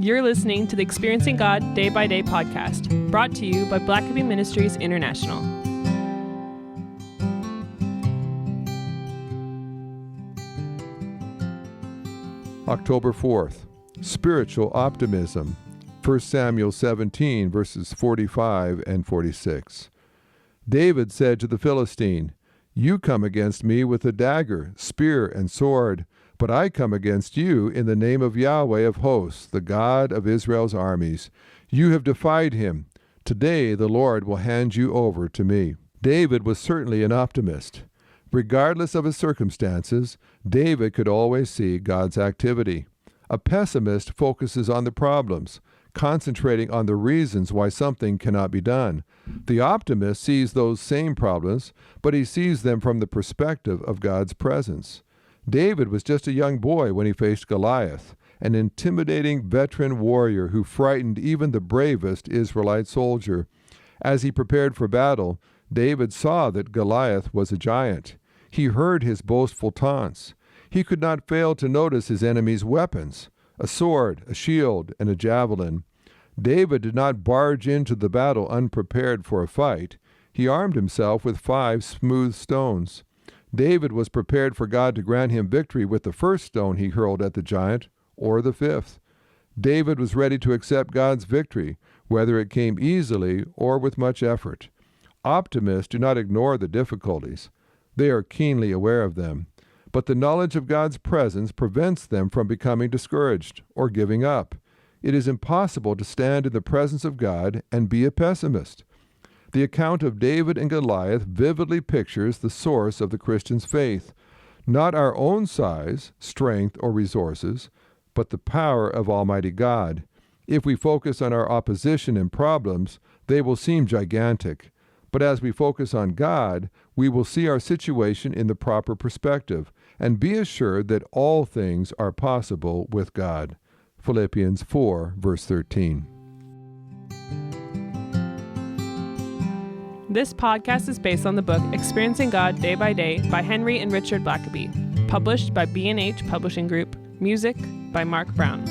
You're listening to the Experiencing God Day by Day podcast, brought to you by Blackaby Ministries International. October 4th, Spiritual Optimism, 1 Samuel 17, verses 45 and 46. David said to the Philistine, "You come against me with a dagger, spear, and sword, but I come against you in the name of Yahweh of hosts, the God of Israel's armies. You have defied him. Today the Lord will hand you over to me." David was certainly an optimist. Regardless of his circumstances, David could always see God's activity. A pessimist focuses on the problems, concentrating on the reasons why something cannot be done. The optimist sees those same problems, but he sees them from the perspective of God's presence. David was just a young boy when he faced Goliath, an intimidating veteran warrior who frightened even the bravest Israelite soldier. As he prepared for battle, David saw that Goliath was a giant. He heard his boastful taunts. He could not fail to notice his enemy's weapons, a sword, a shield, and a javelin. David did not barge into the battle unprepared for a fight. He armed himself with 5 smooth stones. David was prepared for God to grant him victory with the first stone he hurled at the giant, or the 5th. David was ready to accept God's victory, whether it came easily or with much effort. Optimists do not ignore the difficulties. They are keenly aware of them. But the knowledge of God's presence prevents them from becoming discouraged or giving up. It is impossible to stand in the presence of God and be a pessimist. The account of David and Goliath vividly pictures the source of the Christian's faith, not our own size, strength, or resources, but the power of Almighty God. If we focus on our opposition and problems, they will seem gigantic. But as we focus on God, we will see our situation in the proper perspective and be assured that all things are possible with God. Philippians 4, verse 13. This podcast is based on the book Experiencing God Day by Day by Henry and Richard Blackaby, published by B&H Publishing Group, music by Mark Brown.